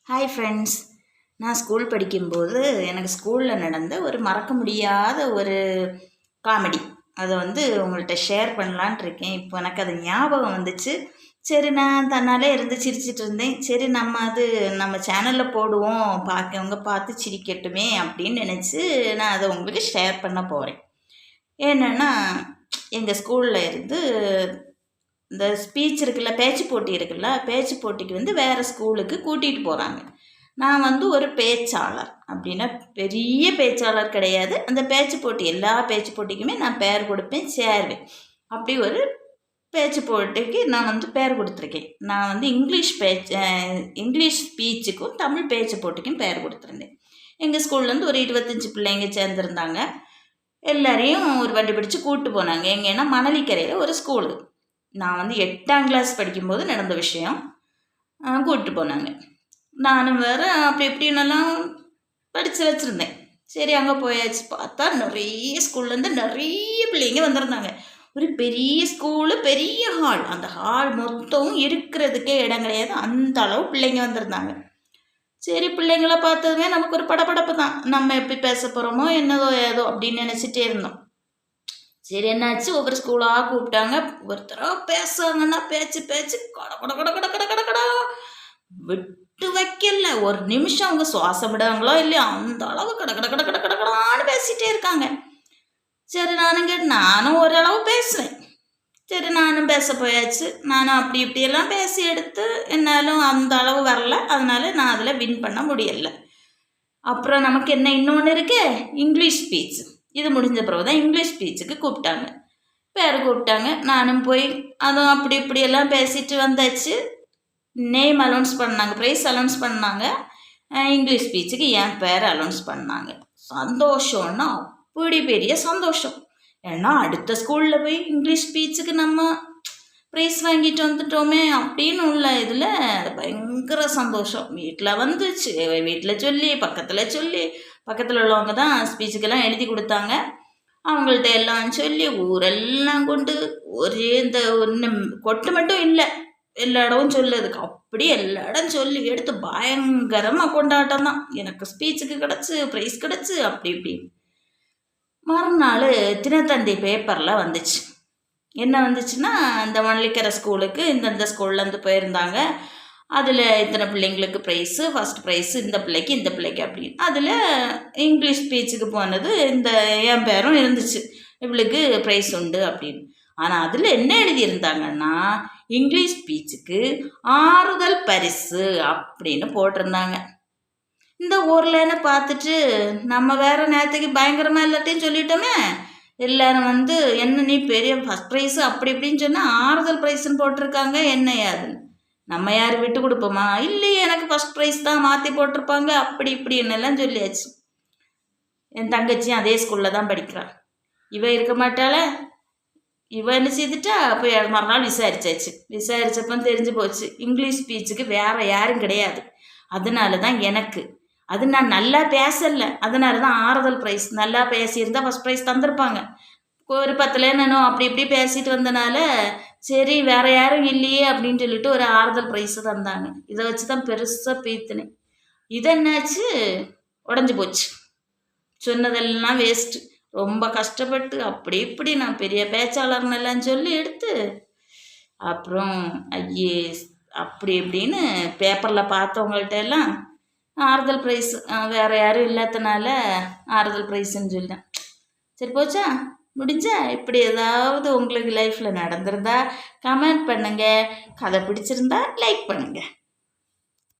Hi friends. நான் school படிக்கும்போது எனக்கு ஸ்கூலில் நடந்த ஒரு மறக்க முடியாத ஒரு காமெடி. அதை உங்கள்கிட்ட ஷேர் பண்ணலான்ட்டு இருக்கேன். இப்போ எனக்கு அது ஞாபகம் வந்துச்சு. சரி, நான் தன்னாலே இருந்து சிரிச்சிட்டு இருந்தேன். சரி, நம்ம சேனலில் போடுவோம், பார்க்கவங்க பார்த்து சிரிக்கட்டுமே அப்படின்னு நினச்சி நான் அதை உங்களுக்கு ஷேர் பண்ண போகிறேன். என்னென்னா, எங்கள் ஸ்கூலில் இருந்து இந்த ஸ்பீச் இருக்குல்ல, பேச்சு போட்டி இருக்குல்ல, பேச்சு போட்டிக்கு வேறு ஸ்கூலுக்கு கூட்டிகிட்டு போகிறாங்க. நான் ஒரு பேச்சாளர், அப்படின்னா பெரிய பேச்சாளர் கிடையாது. அந்த பேச்சு போட்டி, எல்லா பேச்சு போட்டிக்குமே நான் பேர் கொடுப்பேன், சேருவேன். அப்படி ஒரு பேச்சு போட்டிக்கு நான் பேர் கொடுத்துருக்கேன். நான் இங்கிலீஷ் ஸ்பீச்சுக்கும் தமிழ் பேச்சு போட்டிக்கும் பேர் கொடுத்துருந்தேன். எங்கள் ஸ்கூல்லேருந்து ஒரு 25 பிள்ளைங்க சேர்ந்துருந்தாங்க. எல்லாரையும் ஒரு வண்டி பிடிச்சி கூப்பிட்டு போனாங்க. எங்கன்னா மணலிக்கரையில் ஒரு ஸ்கூலு. நான் 8ஆம் கிளாஸ் படிக்கும்போது நடந்த விஷயம். கூப்பிட்டு போனாங்க. நானும் வேறு அப்படி இப்படின்னெல்லாம் படித்து வச்சுருந்தேன். சரி, அங்கே போயாச்சு. பார்த்தா நிறைய ஸ்கூல்லேருந்து நிறைய பிள்ளைங்க வந்திருந்தாங்க. ஒரு பெரிய ஸ்கூலு, பெரிய ஹால். அந்த ஹால் மொத்தம் இருக்கிறதுக்கே இடம் கிடையாது, அந்த அளவு பிள்ளைங்க வந்திருந்தாங்க. சரி, பிள்ளைங்கள பார்த்ததுமே நமக்கு ஒரு படபடப்பு தான். நம்ம எப்படி பேச போகிறோமோ என்னதோ ஏதோ அப்படின்னு நினச்சிட்டே இருந்தோம். சரி, என்னாச்சு, ஒவ்வொரு ஸ்கூலாக கூப்பிட்டாங்க. ஒருத்தராக பேசுவாங்கன்னா பேச்சு கட கட கட கட கட கட கடா விட்டு வைக்கல. ஒரு நிமிஷம் அவங்க சுவாசம் விடுவாங்களோ இல்லையா, அந்த அளவு கட கட கட கட கட கடான்னு பேசிகிட்டே இருக்காங்க. சரி, நானும் ஓரளவு பேசுவேன். சரி, நானும் பேச போயாச்சு. நானும் அப்படி இப்படியெல்லாம் பேசி எடுத்து என்னாலும் அந்த அளவு வரல. அதனால நான் அதில் வின் பண்ண முடியலை. அப்புறம் நமக்கு என்ன இன்னொன்று இருக்கு, இங்கிலீஷ் ஸ்பீச். இது முடிஞ்ச பிறகு தான் இங்கிலீஷ் ஸ்பீச்சுக்கு கூப்பிட்டாங்க. பேர் கூப்பிட்டாங்க. நானும் போய் அதுவும் அப்படி இப்படியெல்லாம் பேசிட்டு வந்தாச்சு. நேம் அலௌன்ஸ் பண்ணாங்க, ப்ரைஸ் அலௌன்ஸ் பண்ணாங்க. இங்கிலீஷ் ஸ்பீச்சுக்கு என் பேர் அலௌன்ஸ் பண்ணாங்க. சந்தோஷம்னா அப்படி பெரிய சந்தோஷம். ஏன்னா அடுத்த ஸ்கூலில் போய் இங்கிலீஷ் ஸ்பீச்சுக்கு நம்ம ப்ரைஸ் வாங்கிட்டு வந்துட்டோமே அப்படின்னு உள்ள இதில் பயங்கர சந்தோஷம். வீட்டில் சொல்லி பக்கத்தில் உள்ளவங்க தான் ஸ்பீச்சுக்கெல்லாம் எழுதி கொடுத்தாங்க. அவங்கள்ட்ட எல்லாம் சொல்லி ஊரெல்லாம் கொண்டு ஒரே இந்த ஒன்று கொட்டு மட்டும் இல்லை, எல்லா இடமும் சொல்லுறதுக்கு அப்படி எல்லா இடம் சொல்லி எடுத்து பயங்கரமாக கொண்டாட்டம் தான். எனக்கு ஸ்பீச்சுக்கு கிடச்சி, ப்ரைஸ் கிடச்சி, அப்படி இப்படி. மறுநாள் தினத்தந்தி பேப்பரில் வந்துச்சு. என்ன வந்துச்சுன்னா, இந்த மணலிக்கரை ஸ்கூலுக்கு இந்த ஸ்கூல்லேருந்து போயிருந்தாங்க. அதில் இத்தனை பிள்ளைங்களுக்கு ப்ரைஸு, ஃபஸ்ட் ப்ரைஸு இந்த பிள்ளைக்கு அப்படின்னு. அதில் இங்கிலீஷ் ஸ்பீச்சுக்கு போனது இந்த என் பேரும் இருந்துச்சு, இவளுக்கு ப்ரைஸ் உண்டு அப்படின்னு. ஆனால் அதில் என்ன எழுதியிருந்தாங்கன்னா, இங்கிலீஷ் ஸ்பீச்சுக்கு ஆறுதல் பரிசு அப்படின்னு போட்டிருந்தாங்க. இந்த ஊரில்னு பார்த்துட்டு நம்ம வேறு நேரத்துக்கு பயங்கரமாக எல்லாத்தையும் சொல்லிட்டோமே. எல்லாரும் என்ன நீ பெரிய ஃபஸ்ட் ப்ரைஸு அப்படி இப்படின்னு சொன்னால் ஆறுதல் ப்ரைஸுன்னு போட்டிருக்காங்க, என்ன யாருன்னு. நம்ம யார் விட்டு கொடுப்போமா? இல்லையே, எனக்கு ஃபஸ்ட் ப்ரைஸ் தான் மாற்றி போட்டிருப்பாங்க, அப்படி இப்படின்னு எல்லாம் சொல்லியாச்சு. என் தங்கச்சியும் அதே ஸ்கூலில் தான் படிக்கிறாள். இவ இருக்க மாட்டாள. இவ என்ன செய்துட்டா, போய் மறுநாள் விசாரிச்சப்போ தெரிஞ்சு போச்சு, இங்கிலீஷ் ஸ்பீச்சுக்கு வேறு யாரும் கிடையாது. அதனால தான் எனக்கு அது நான் நல்லா பேசலை, அதனால தான் ஆறுதல் ப்ரைஸ். நல்லா பேசியிருந்தால் ஃபஸ்ட் ப்ரைஸ் தந்திருப்பாங்க. ஒரு 10ல் என்னோ அப்படி இப்படி பேசிட்டு வந்தனால சரி வேறு யாரும் இல்லையே அப்படின்னு சொல்லிட்டு ஒரு ஆறுதல் ப்ரைஸு தந்தாங்க. இதை வச்சு தான் பெருசாக பீத்துனேன். இது என்னாச்சு, உடஞ்சி போச்சு. சொன்னதெல்லாம் வேஸ்ட்டு. ரொம்ப கஷ்டப்பட்டு அப்படி இப்படி நான் பெரிய பேச்சாளர்னெல்லாம் சொல்லி எடுத்து அப்புறம் ஐயே அப்படி இப்படின்னு பேப்பரில் பார்த்தவங்கள்ட்ட எல்லாம் ஆறுதல் ப்ரைஸு வேறு யாரும் இல்லாதனால ஆறுதல் ப்ரைஸுன்னு சொல்லிட்டேன். சரி போச்சா, முடிஞ்சா. இப்படி ஏதாவது உங்களுக்கு லைஃப்பில் நடந்திருந்தா கமெண்ட் பண்ணுங்கள். கதை பிடிச்சிருந்தா லைக் பண்ணுங்கள்.